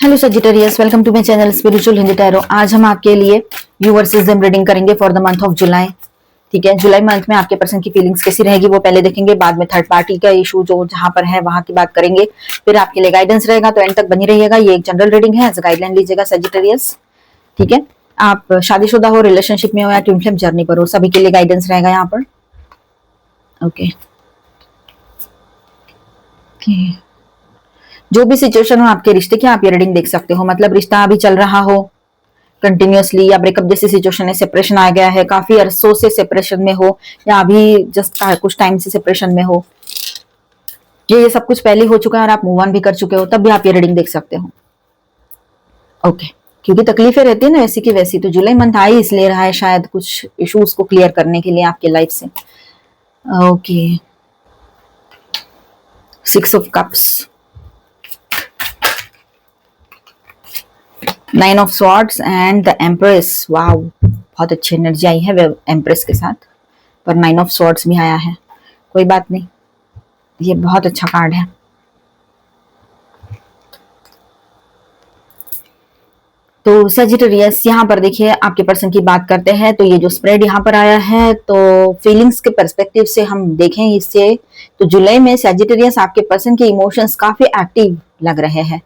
Hello Sagittarius, welcome to my channel spiritual Hindi tarot. आज हम आपके लिए यू वर्सेस देम रीडिंग करेंगे for the month of July. ठीक है, जुलाई मंथ में आपके पर्सन की फीलिंग्स कैसी रहेगी वो पहले देखेंगे, बाद में थर्ड पार्टी का इशू जो जहां पर है वहां की बात करेंगे, फिर आपके लिए गाइडेंस रहेगा। तो एंड तक बनी रहिएगा। ये एक जनरल रीडिंग है, एज गाइडलाइन लीजिएगा सजिटेरियस। ठीक है, आप शादीशुदा हो, रिलेशनशिप में हो या ट्विन फ्लेम जर्नी पर हो, सभी के लिए गाइडेंस रहेगा यहाँ पर। ओके, जो भी सिचुएशन हो आपके रिश्ते की, आप ये रीडिंग देख सकते हो। मतलब रिश्ता अभी चल रहा हो कंटिन्यूअसली, या ब्रेकअप जैसी सिचुएशन है, सेपरेशन आ गया है, काफी अरसों से सेपरेशन में हो, या अभी जस्ट कुछ टाइम से सेपरेशन में हो, ये सब कुछ पहले हो चुका है और आप मूव ऑन भी कर चुके हो, तब भी आप ये रीडिंग देख सकते हो। ओके, क्योंकि तकलीफें रहती है ना वैसी की वैसी, तो जुलाई मंथ आ ही इसलिए रहा है शायद कुछ इश्यूज को क्लियर करने के लिए आपके लाइफ से। Okay, 6 of cups, 9 of swords and the empress. Wow, बहुत अच्छी एनर्जी आई है एम्प्रेस के साथ, पर 9 ऑफ स्वॉर्ड्स भी आया है। कोई बात नहीं, ये बहुत अच्छा कार्ड है। तो सजिटेरियस, यहाँ पर देखिए आपके पर्सन की बात करते हैं तो ये जो स्प्रेड यहाँ पर आया है, तो फीलिंग्स के पर्सपेक्टिव से हम देखें इससे, तो जुलाई में सजिटेरियस आपके पर्सन के इमोशंस काफी एक्टिव लग रहे हैं।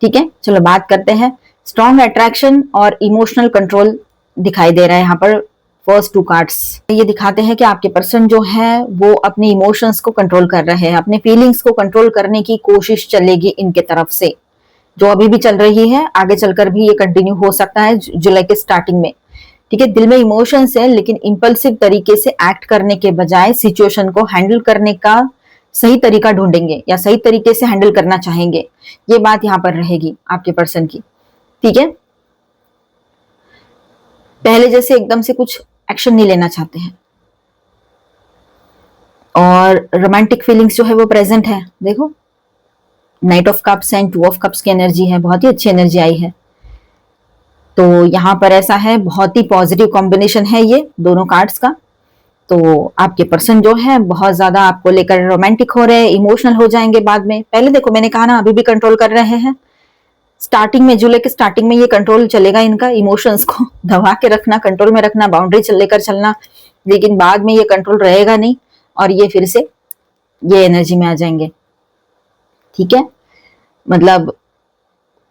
ठीक है, चलो बात करते हैं। स्ट्रॉन्ग अट्रैक्शन और इमोशनल कंट्रोल दिखाई दे रहा है यहाँ पर। फर्स्ट 2 कार्ड्स ये दिखाते हैं कि आपके पर्सन जो है वो अपने इमोशंस को कंट्रोल कर रहे हैं, अपने फीलिंग्स को कंट्रोल करने की कोशिश चलेगी इनके तरफ से, जो अभी भी चल रही है, आगे चलकर भी ये कंटिन्यू हो सकता है जुलाई के स्टार्टिंग में। ठीक है, दिल में इमोशंस है, लेकिन इंपल्सिव तरीके से एक्ट करने के बजाय सिचुएशन को हैंडल करने का सही तरीका ढूंढेंगे या सही तरीके से हैंडल करना चाहेंगे, ये बात यहाँ पर रहेगी आपके पर्सन की। ठीक है, पहले जैसे एकदम से कुछ एक्शन नहीं लेना चाहते हैं, और रोमांटिक फीलिंग्स जो है वो प्रेजेंट है। देखो, night of cups and 2 of cups की एनर्जी है, बहुत ही अच्छी एनर्जी आई है। तो यहाँ पर ऐसा है, बहुत ही पॉजिटिव कॉम्बिनेशन है ये दोनों कार्ड्स का। तो आपके पर्सन जो है बहुत ज्यादा आपको लेकर रोमांटिक हो रहे हैं, इमोशनल हो जाएंगे बाद में। पहले देखो मैंने कहा ना, अभी भी कंट्रोल कर रहे हैं। स्टार्टिंग में, जुलाई के स्टार्टिंग में ये कंट्रोल चलेगा इनका, इमोशंस को दबा के रखना, कंट्रोल में रखना, बाउंड्री लेकर चलना, लेकिन बाद में ये कंट्रोल रहेगा नहीं और ये फिर से ये एनर्जी में आ जाएंगे। ठीक है, मतलब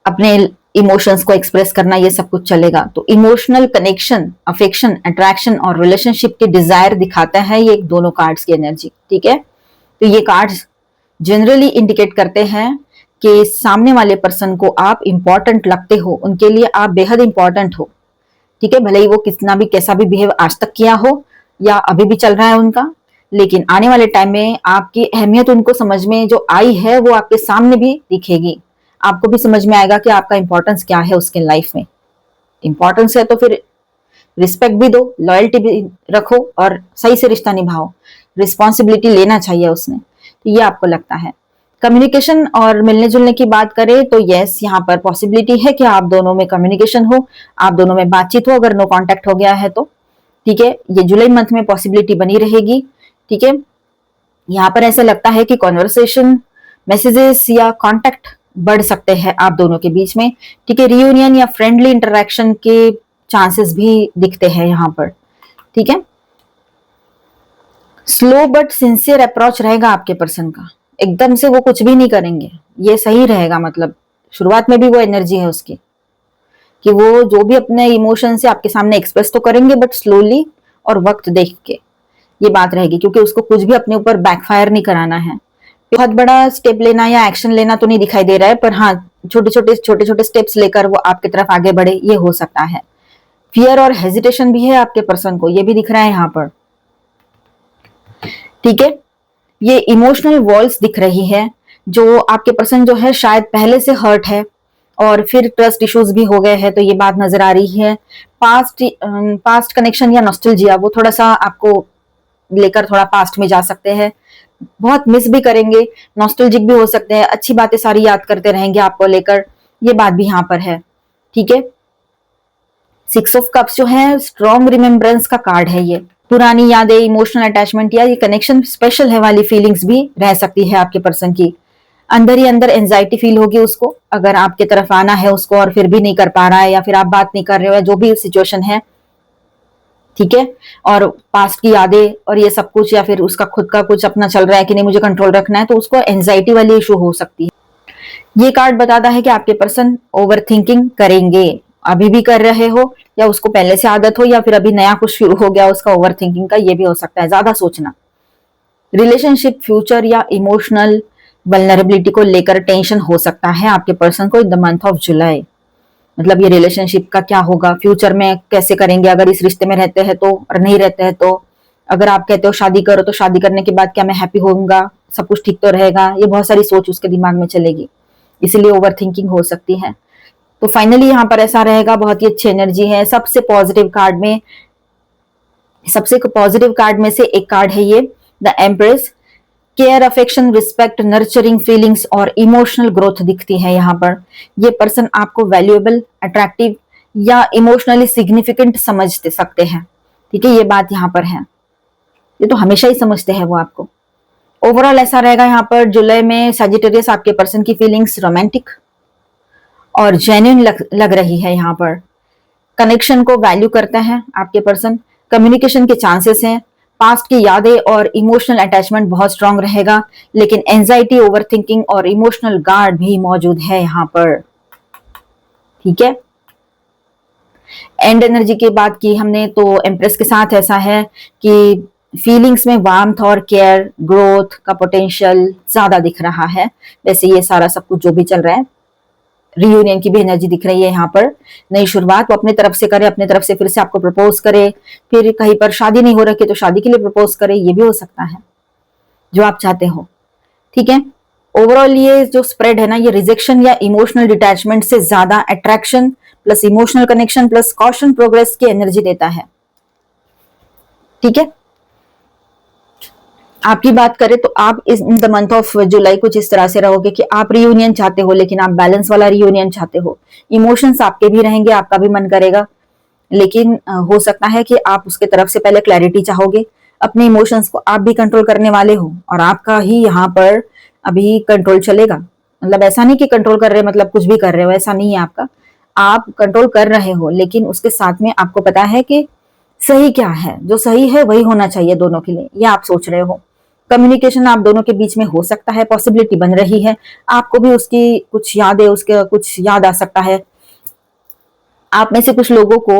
अपने इमोशंस को एक्सप्रेस करना, ये सब कुछ चलेगा। तो इमोशनल कनेक्शन, अफेक्शन, अट्रैक्शन और रिलेशनशिप की डिजायर दिखाता है ये दोनों कार्ड्स की एनर्जी। ठीक है, तो ये कार्ड्स जनरली इंडिकेट करते हैं कि सामने वाले पर्सन को आप इंपॉर्टेंट लगते हो, उनके लिए आप बेहद इंपॉर्टेंट हो। ठीक है, भले ही वो कितना भी कैसा भी बिहेव आज तक किया हो या अभी भी चल रहा है उनका, लेकिन आने वाले टाइम में आपकी अहमियत उनको समझ में जो आई है वो आपके सामने भी दिखेगी। आपको भी समझ में आएगा कि आपका इंपॉर्टेंस क्या है उसके लाइफ में। इंपॉर्टेंस है तो फिर रिस्पेक्ट भी दो, लॉयल्टी भी रखो और सही से रिश्ता निभाओ, रिस्पॉन्सिबिलिटी लेना चाहिए उसने। तो ये आपको लगता है। कम्युनिकेशन और मिलने जुलने की बात करें तो यस, यहाँ पर पॉसिबिलिटी है कि आप दोनों में कम्युनिकेशन हो, आप दोनों में बातचीत हो, अगर नो कांटेक्ट हो गया है तो। ठीक है, ये जुलाई मंथ में पॉसिबिलिटी बनी रहेगी। ठीक है, यहाँ पर ऐसा लगता है कि कॉन्वर्सेशन, मैसेजेस या कांटेक्ट बढ़ सकते हैं आप दोनों के बीच में। ठीक है, रियूनियन या फ्रेंडली इंटरेक्शन के चांसेस भी दिखते हैं यहाँ पर। ठीक है, स्लो बट सिंसियर अप्रोच रहेगा आपके पर्सन का, एकदम से वो कुछ भी नहीं करेंगे, ये सही रहेगा। मतलब शुरुआत में भी वो एनर्जी है उसकी कि वो जो भी अपने इमोशन से आपके सामने एक्सप्रेस तो करेंगे, बट स्लोली और वक्त देख के, ये बात रहेगी। क्योंकि उसको कुछ भी अपने ऊपर बैकफायर नहीं कराना है, बहुत बड़ा स्टेप लेना या एक्शन लेना तो नहीं दिखाई दे रहा है, पर हाँ छोटे छोटे स्टेप्स लेकर वो आपकी तरफ आगे बढ़े, ये हो सकता है। फियर और हेजिटेशन भी है आपके पर्सन को, ये भी दिख रहा है यहाँ पर। ठीक है, ये इमोशनल वॉल्स दिख रही है, जो आपके पर्सन जो है शायद पहले से हर्ट है और फिर ट्रस्ट इश्यूज भी हो गए हैं, तो ये बात नजर आ रही है। पास्ट कनेक्शन या नॉस्टैल्जिया, वो थोड़ा सा आपको लेकर थोड़ा पास्ट में जा सकते हैं, बहुत मिस भी करेंगे, नॉस्टैल्जिक भी हो सकते हैं, अच्छी बातें सारी याद करते रहेंगे आपको लेकर, ये बात भी यहाँ पर है। ठीक है, 6 ऑफ कप्स जो है स्ट्रॉन्ग रिमेम्बरेंस का कार्ड है। ये पुरानी यादें, इमोशनल अटैचमेंट या ये कनेक्शन स्पेशल है वाली फीलिंग्स भी रह सकती है आपके पर्सन की। अंदर ही अंदर एंजाइटी फील होगी उसको, अगर आपके तरफ आना है उसको और फिर भी नहीं कर पा रहा है, या फिर आप बात नहीं कर रहे हो, या जो भी सिचुएशन है, ठीक है। और पास्ट की यादें और ये सब कुछ, या फिर उसका खुद का कुछ अपना चल रहा है कि नहीं मुझे कंट्रोल रखना है, तो उसको एंजाइटी वाली इशू हो सकती है। ये कार्ड बताता है कि आपके पर्सन ओवर थिंकिंग करेंगे, अभी भी कर रहे हो, या उसको पहले से आदत हो, या फिर अभी नया कुछ शुरू हो गया उसका ओवर थिंकिंग का, ये भी हो सकता है, ज्यादा सोचना। रिलेशनशिप, फ्यूचर या इमोशनल वल्नरेबिलिटी को लेकर टेंशन हो सकता है आपके पर्सन को इन द मंथ ऑफ जुलाई। मतलब ये रिलेशनशिप का क्या होगा, फ्यूचर में कैसे करेंगे, अगर इस रिश्ते में रहते हैं तो, और नहीं रहते हैं तो, अगर आप कहते हो शादी करो तो शादी करने के बाद क्या मैं हैप्पी होऊंगा, सब कुछ ठीक तो रहेगा, ये बहुत सारी सोच उसके दिमाग में चलेगी, इसलिए ओवर थिंकिंग हो सकती है। तो फाइनली यहाँ पर ऐसा रहेगा, बहुत ही अच्छी एनर्जी है। सबसे पॉजिटिव कार्ड में से एक कार्ड है ये, the empress. Care, affection, respect, nurturing feelings और इमोशनल ग्रोथ दिखती है यहाँ पर। ये पर्सन आपको वैल्यूएबल, अट्रैक्टिव या इमोशनली सिग्निफिकेंट समझ सकते हैं, ठीक है, ये बात यहाँ पर है, ये तो हमेशा ही समझते हैं वो आपको। ओवरऑल ऐसा रहेगा यहाँ पर जुलाई में सजिटेरियस, आपके पर्सन की फीलिंग्स रोमांटिक और जेन्युइन लग रही है यहाँ पर। कनेक्शन को वैल्यू करते हैं आपके पर्सन, कम्युनिकेशन के चांसेस हैं, पास्ट की यादें और इमोशनल अटैचमेंट बहुत स्ट्रांग रहेगा, लेकिन एंजाइटी, ओवरथिंकिंग और इमोशनल गार्ड भी मौजूद है यहाँ पर, ठीक है। एंड एनर्जी की बात की हमने, तो एम्प्रेस के साथ ऐसा है कि फीलिंग्स में वार्मथ और केयर, ग्रोथ का पोटेंशियल ज्यादा दिख रहा है। वैसे ये सारा सब कुछ जो भी चल रहा है, रियूनियन की भी एनर्जी दिख रही है यहाँ पर, नई शुरुआत वो अपने तरफ से करे, अपने तरफ से फिर से आपको प्रपोज करे, फिर कहीं पर शादी नहीं हो रखी तो शादी के लिए प्रपोज करे, ये भी हो सकता है जो आप चाहते हो, ठीक है। ओवरऑल ये जो स्प्रेड है ना, ये रिजेक्शन या इमोशनल डिटैचमेंट से ज्यादा attraction plus emotional connection plus caution progress की एनर्जी देता है, ठीक है। आपकी बात करें तो आप इस द मंथ ऑफ जुलाई कुछ इस तरह से रहोगे कि आप रियूनियन चाहते हो, लेकिन आप बैलेंस वाला रियूनियन चाहते हो। इमोशंस आपके भी रहेंगे, आपका भी मन करेगा, लेकिन हो सकता है कि आप उसके तरफ से पहले क्लैरिटी चाहोगे। अपने इमोशंस को आप भी कंट्रोल करने वाले हो, और आपका ही यहाँ पर अभी कंट्रोल चलेगा। मतलब ऐसा नहीं कि कंट्रोल कर रहे मतलब कुछ भी कर रहे हो, ऐसा नहीं है आपका, आप कंट्रोल कर रहे हो, लेकिन उसके साथ में आपको पता है कि सही क्या है, जो सही है वही होना चाहिए दोनों के लिए, ये आप सोच रहे हो। कम्युनिकेशन आप दोनों के बीच में हो सकता है, पॉसिबिलिटी बन रही है, आपको भी उसकी कुछ यादें, उसके कुछ याद आ सकता है। आप में से कुछ लोगों को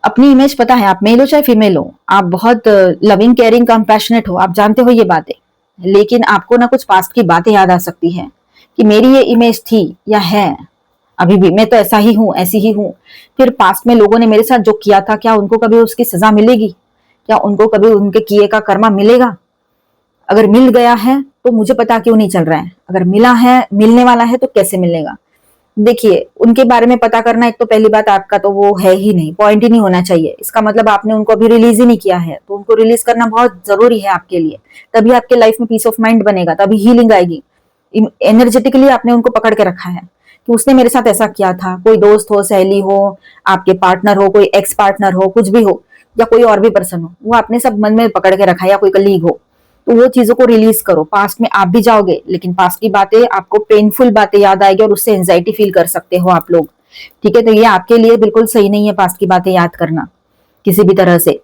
अपनी इमेज पता है, आप मेल हो चाहे फीमेल हो, आप बहुत लविंग, केयरिंग, कंपैशनेट हो, आप जानते हो ये बातें, लेकिन आपको ना कुछ पास्ट की बातें याद आ सकती है कि मेरी ये इमेज थी या है, अभी भी मैं तो ऐसा ही हूं, ऐसी ही हूं। फिर पास्ट में लोगों ने मेरे साथ जो किया था, क्या उनको कभी उसकी सजा मिलेगी, क्या उनको कभी उनके किए का कर्मा मिलेगा? अगर मिल गया है तो मुझे पता क्यों नहीं चल रहा है, अगर मिला है, मिलने वाला है तो कैसे मिलेगा? देखिए, उनके बारे में पता करना, एक तो पहली बात आपका तो वो है ही नहीं, पॉइंट ही नहीं होना चाहिए, इसका मतलब आपने उनको अभी रिलीज ही नहीं किया है, तो उनको रिलीज करना बहुत जरूरी है आपके लिए, तभी आपके लाइफ में पीस ऑफ माइंड बनेगा, तभी हीलिंग आएगी। एनर्जेटिकली आपने उनको पकड़ के रखा है कि उसने मेरे साथ ऐसा किया था, कोई दोस्त हो, सहेली हो, आपके पार्टनर हो, कोई एक्स पार्टनर हो, कुछ भी हो, या कोई और भी पर्सन हो, वो आपने सब मन में पकड़ के रखा है, या कोई कलीग हो, तो वो चीजों को रिलीज करो। पास्ट में आप भी जाओगे, लेकिन पास्ट की बातें, आपको पेनफुल बातें याद आएगी और उससे एंजाइटी फील कर सकते हो आप लोग, ठीक है। तो ये आपके लिए बिल्कुल सही नहीं है पास्ट की बातें याद करना किसी भी तरह से।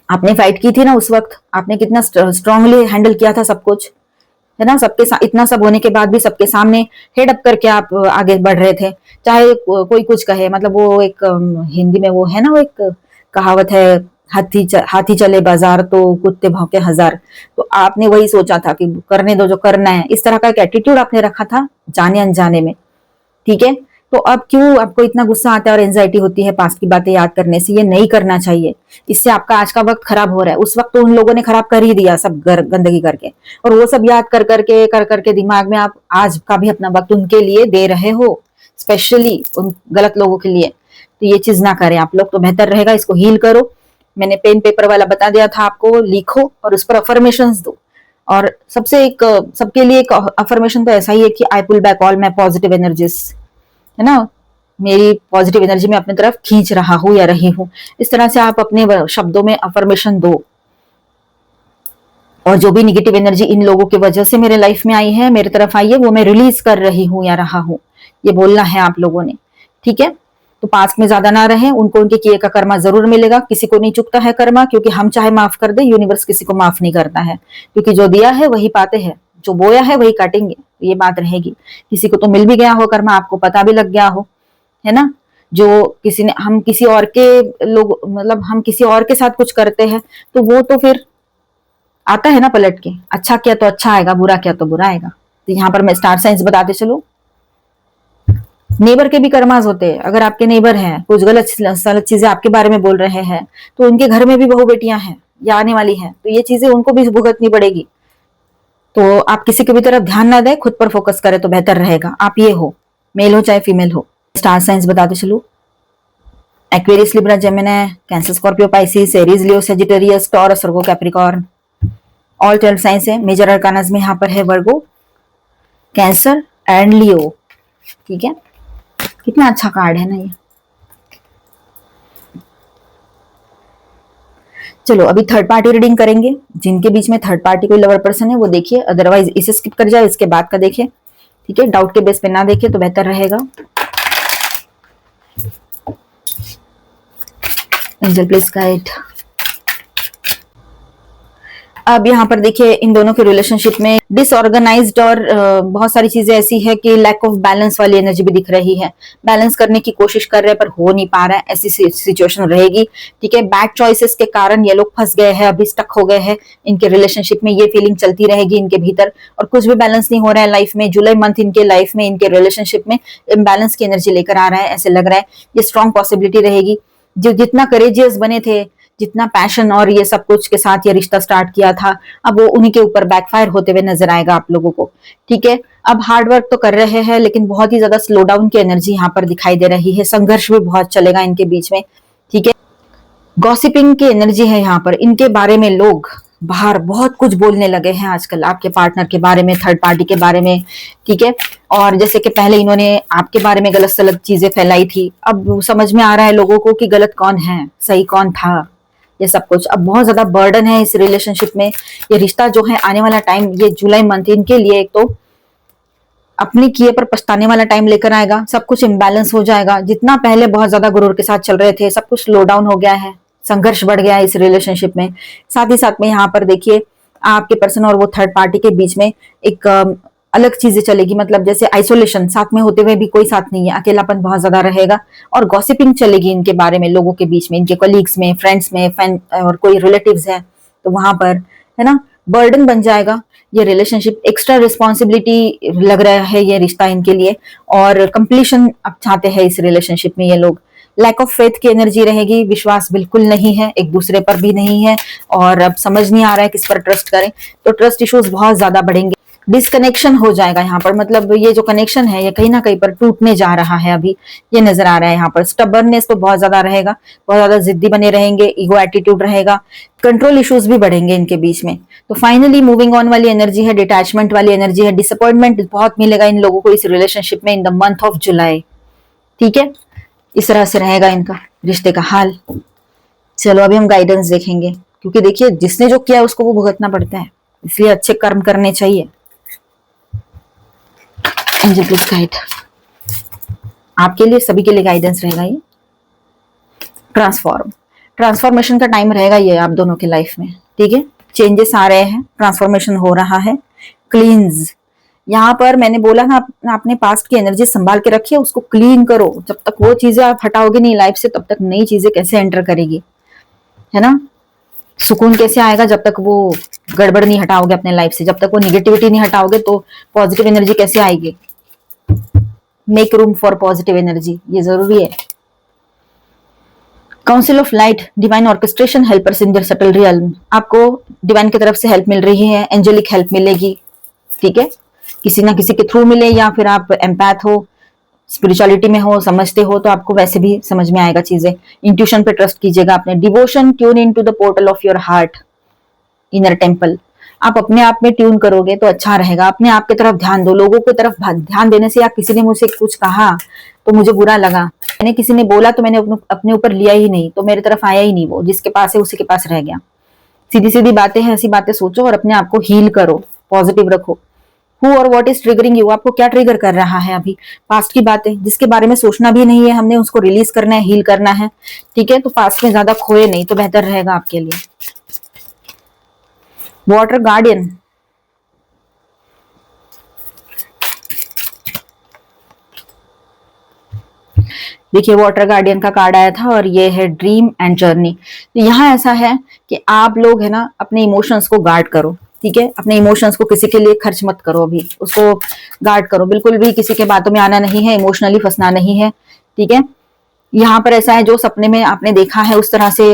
आपने फाइट की थी ना उस वक्त, आपने कितना स्ट्रांगली हैंडल किया था सब कुछ, है ना, सबके इतना सब होने के बाद भी सबके सामने हेड अप करके आप आगे बढ़ रहे थे, चाहे कोई कुछ कहे। मतलब वो एक हिंदी में वो है ना, वो एक कहावत है, हाथी चले बाजार तो कुत्ते भौंके हजार। तो आपने वही सोचा था कि करने दो जो करना है, इस तरह का एक एटीट्यूड आपने रखा था जाने अनजाने में, ठीक है। तो अब क्यों आपको इतना गुस्सा आता है और एंजाइटी होती है पास्ट की बातें याद करने से? ये नहीं करना चाहिए, इससे आपका आज का वक्त खराब हो रहा है। उस वक्त तो उन लोगों ने खराब कर ही दिया सब, गंदगी करके, और वो सब याद कर करके दिमाग में आप आज का भी अपना वक्त उनके लिए दे रहे हो, स्पेशली उन गलत लोगों के लिए। तो ये चीज ना करें आप लोग, तो बेहतर रहेगा, इसको हील करो। मैंने पेन पेपर वाला बता दिया था आपको, लिखो और उस पर अफर्मेशंस दो। और सबके लिए एक अफर्मेशन तो ऐसा ही है कि I pull back all my positive energies, है ना, मेरी पॉजिटिव एनर्जी में अपनी तरफ खींच रहा हूं या रही हूं। इस तरह से आप अपने शब्दों में अफर्मेशन दो, और जो भी निगेटिव एनर्जी इन लोगों की वजह से मेरे लाइफ में आई है, मेरे तरफ आई है, वो मैं रिलीज कर रही हूँ या रहा हूँ, ये बोलना है आप लोगों ने। ठीक है, तो पास्ट में ज्यादा ना रहे, उनको उनके किए का कर्मा जरूर मिलेगा। किसी को नहीं चुकता है कर्मा, क्योंकि हम चाहे माफ कर दे, यूनिवर्स किसी को माफ नहीं करता है, क्योंकि जो दिया है वही पाते हैं, जो बोया है वही काटेंगे, ये बात रहेगी। किसी को तो मिल भी गया हो कर्मा, आपको पता भी लग गया हो, है ना। जो किसी ने, हम किसी और के लोग, मतलब हम किसी और के साथ कुछ करते हैं तो वो तो फिर आता है ना पलट के, अच्छा किया तो अच्छा आएगा, बुरा किया तो बुरा आएगा। तो यहाँ पर मैं स्टार साइंस बताते चलो। नेबर के भी कर्माज होते हैं। अगर आपके नेबर हैं, कुछ गलत गलत चीजें आपके बारे में बोल रहे हैं, तो उनके घर में भी बहू बेटियां हैं या आने वाली हैं, तो ये चीजें उनको भी भुगतनी पड़ेगी। तो आप किसी की भी तरफ ध्यान ना दें, खुद पर फोकस करें तो बेहतर रहेगा। आप ये हो, मेल हो चाहे फीमेल हो। स्टार साइंस बताते चलो। Aquarius, Libra, Gemini, Cancer, Scorpio, Pisces, Aries, Leo, Sagittarius, Taurus, Virgo, Capricorn. All 12 signs है। मेजर अरकानास में यहाँ पर है वर्गो, कैंसर एंड लियो। ठीक है, कितना अच्छा कार्ड है ना ये। चलो अभी थर्ड पार्टी रीडिंग करेंगे। जिनके बीच में थर्ड पार्टी कोई लवर पर्सन है वो देखिए, अदरवाइज इसे स्किप कर जाए, इसके बाद का देखिए। ठीक है, डाउट के बेस पे ना देखिए तो बेहतर रहेगा। Angel please guide. अब यहाँ पर देखिए, इन दोनों के रिलेशनशिप में डिसऑर्गेनाइज्ड और बहुत सारी चीजें ऐसी है कि लैक ऑफ बैलेंस वाली एनर्जी भी दिख रही है। बैलेंस करने की कोशिश कर रहे हैं पर हो नहीं पा रहा है, ऐसी सिचुएशन रहेगी। ठीक है, बैड चॉइसेस के कारण ये लोग फंस गए हैं, अभी स्टक हो गए हैं इनके रिलेशनशिप में। ये फीलिंग चलती रहेगी इनके भीतर, और कुछ भी बैलेंस नहीं हो रहा है लाइफ में। जुलाई मंथ इनके लाइफ में, इनके रिलेशनशिप में इम्बैलेंस की एनर्जी लेकर आ रहा है, ऐसे लग रहा है। ये स्ट्रॉन्ग पॉसिबिलिटी रहेगी। जो जितना करेजियस बने थे, जितना पैशन और ये सब कुछ के साथ ये रिश्ता स्टार्ट किया था, अब वो उन्हीं के ऊपर बैकफायर होते हुए नजर आएगा आप लोगों को। ठीक है, अब हार्ड वर्क तो कर रहे हैं, लेकिन बहुत ही ज्यादा स्लो डाउन की एनर्जी यहाँ पर दिखाई दे रही है। संघर्ष भी बहुत चलेगा इनके बीच में। ठीक है, गॉसिपिंग की एनर्जी है यहाँ पर। इनके बारे में लोग बाहर बहुत कुछ बोलने लगे हैं आजकल, आपके पार्टनर के बारे में, थर्ड पार्टी के बारे में। ठीक है, और जैसे कि पहले इन्होंने आपके बारे में गलत सलत चीजें फैलाई थी, अब समझ में आ रहा है लोगों को कि गलत कौन है, सही कौन था, ये सब कुछ। अब बहुत ज्यादा बर्डन है इस रिलेशनशिप में। ये रिश्ता जो है, आने वाला टाइम, ये जुलाई मंथ इनके लिए एक तो अपने किए पर पछताने वाला टाइम लेकर आएगा। सब कुछ इम्बैलेंस हो जाएगा। जितना पहले बहुत ज्यादा गुरूर के साथ चल रहे थे, सब कुछ स्लो डाउन हो गया है, संघर्ष बढ़ गया है इस रिलेशनशिप में। साथ ही साथ में यहाँ पर देखिए, आपके पर्सन और वो थर्ड पार्टी के बीच में एक अलग चीजें चलेगी। मतलब जैसे आइसोलेशन, साथ में होते हुए भी कोई साथ नहीं है, अकेलापन बहुत ज्यादा रहेगा। और गॉसिपिंग चलेगी इनके बारे में लोगों के बीच में, इनके कलीग्स में, फ्रेंड्स में, और कोई रिलेटिव्स है तो वहां पर, है ना, बर्डन बन जाएगा ये रिलेशनशिप। एक्स्ट्रा रिस्पॉन्सिबिलिटी लग रहा है ये रिश्ता इनके लिए, और कंप्लीशन अब चाहते हैं इस रिलेशनशिप में ये लोग। लैक ऑफ फेथ की एनर्जी रहेगी, विश्वास बिल्कुल नहीं है, एक दूसरे पर भी नहीं है, और अब समझ नहीं आ रहा है किस पर ट्रस्ट करें, तो ट्रस्ट इश्यूज बहुत ज्यादा बढ़ेंगे। डिसकनेक्शन हो जाएगा यहाँ पर, मतलब ये जो कनेक्शन है ये कहीं ना कहीं पर टूटने जा रहा है, अभी ये नजर आ रहा है। यहाँ पर स्टबर्ननेस तो बहुत ज्यादा रहेगा, बहुत ज्यादा जिद्दी बने रहेंगे, ईगो एटीट्यूड रहेगा, कंट्रोल इश्यूज भी बढ़ेंगे इनके बीच में। तो फाइनली मूविंग ऑन वाली एनर्जी है, डिटैचमेंट वाली एनर्जी है। डिसअपॉइंटमेंट बहुत मिलेगा इन लोगों को इस रिलेशनशिप में in the month of July. ठीक है, इस तरह से रहेगा इनका रिश्ते का हाल। चलो अभी हम गाइडेंस देखेंगे, क्योंकि देखिए जिसने जो किया उसको वो भुगतना पड़ता है, इसलिए अच्छे कर्म करने चाहिए। एंजल प्लीज गाइड, आपके लिए, सभी के लिए गाइडेंस रहेगा ये। ट्रांसफॉर्मेशन का टाइम रहेगा ये आप दोनों के लाइफ में। ठीक है, चेंजेस आ रहे हैं, ट्रांसफॉर्मेशन हो रहा है। क्लींस, यहाँ पर मैंने बोला ना, आपने पास्ट की एनर्जी संभाल के रखिए, उसको क्लीन करो। जब तक वो चीजें आप हटाओगे नहीं लाइफ से, तब तक नई चीजें कैसे एंटर करेगी, है ना। सुकून कैसे आएगा जब तक वो गड़बड़ नहीं हटाओगे अपने लाइफ से, जब तक वो निगेटिविटी नहीं हटाओगे तो पॉजिटिव एनर्जी कैसे आएगी। Make room for positive energy, ये जरूरी है। Council of light, divine orchestration, helpers in their subtle realm. आपको डिवाइन की तरफ से हेल्प मिल रही है, एंजेलिक हेल्प मिलेगी। ठीक है, किसी ना किसी के थ्रू मिले, या फिर आप एम्पैथ हो, स्पिरिचुअलिटी में हो, समझते हो, तो आपको वैसे भी समझ में आएगा चीजें। इंट्यूशन पे ट्रस्ट कीजिएगा अपने। Devotion, tune in to the portal of your heart, inner temple. आप अपने आप में ट्यून करोगे तो अच्छा रहेगा। अपने आप की तरफ ध्यान दो, लोगों की तरफ ध्यान देने से, या किसी ने मुझसे कुछ कहा तो मुझे बुरा लगा, मैंने किसी ने बोला तो मैंने अपने ऊपर लिया ही नहीं, तो मेरे तरफ आया ही नहीं, वो जिसके पास है उसी के पास रह गया। सीधी सीधी बातें हैं, ऐसी बातें सोचो और अपने आप को हील करो, पॉजिटिव रखो। हु और व्हाट इज ट्रिगरिंग यू, आपको क्या ट्रिगर कर रहा है अभी? पास्ट की बातें जिसके बारे में सोचना भी नहीं है, हमने उसको रिलीज करना है, हील करना है। ठीक है, तो पास्ट में ज्यादा खोए नहीं तो बेहतर रहेगा आपके लिए। वाटर गार्डियन, देखिए वाटर गार्डियन का कार्ड आया था और ये है ड्रीम एंड जर्नी। तो यहाँ ऐसा है कि आप लोग है ना अपने इमोशंस को गार्ड करो। ठीक है, अपने इमोशंस को किसी के लिए खर्च मत करो, अभी उसको गार्ड करो, बिल्कुल भी किसी के बातों में आना नहीं है, इमोशनली फंसना नहीं है। ठीक है, यहाँ पर ऐसा है जो सपने में आपने देखा है उस तरह से,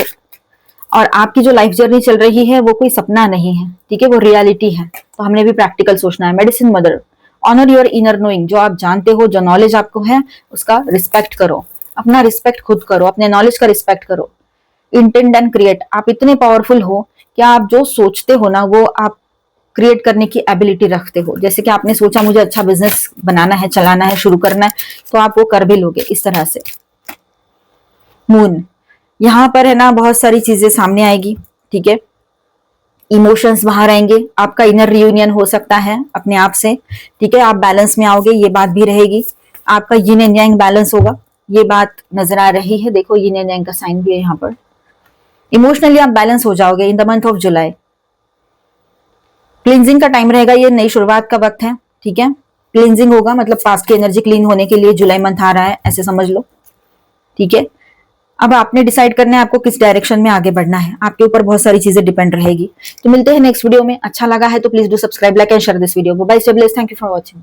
और आपकी जो लाइफ जर्नी चल रही है वो कोई सपना नहीं है। ठीक है, वो रियलिटी है, तो हमने भी प्रैक्टिकल सोचना है। Medicine mother, honour your inner knowing, जो आप जानते हो, जो नॉलेज आपको है उसका रिस्पेक्ट करो, अपना रिस्पेक्ट खुद करो, अपने नॉलेज का रिस्पेक्ट करो। इंटेंड एंड क्रिएट, आप इतने पावरफुल हो कि आप जो सोचते हो ना वो आप क्रिएट करने की एबिलिटी रखते हो। जैसे कि आपने सोचा मुझे अच्छा बिजनेस बनाना है, चलाना है, शुरू करना है, तो आप वो कर भी लोगे इस तरह से। मून, यहाँ पर है ना बहुत सारी चीजें सामने आएगी। ठीक है, इमोशंस बाहर आएंगे, आपका इनर रियूनियन हो सकता है अपने आप से। ठीक है, आप बैलेंस में आओगे, ये बात भी रहेगी। आपका यिन एंड यांग बैलेंस होगा, ये बात नजर आ रही है। देखो यिन एंड यांग का साइन भी है यहाँ पर। इमोशनली आप बैलेंस हो जाओगे in the month of July. Cleansing का टाइम रहेगा, ये नई शुरुआत का वक्त है। ठीक है, क्लींजिंग होगा, मतलब पास्ट की एनर्जी क्लीन होने के लिए जुलाई मंथ आ रहा है, ऐसे समझ लो। ठीक है, अब आपने डिसाइड करना है आपको किस डायरेक्शन में आगे बढ़ना है, आपके ऊपर बहुत सारी चीजें डिपेंड रहेगी। तो मिलते हैं नेक्स्ट वीडियो में। अच्छा लगा है तो please do subscribe, like and share this video. Bye, stay blessed, thank you for watching.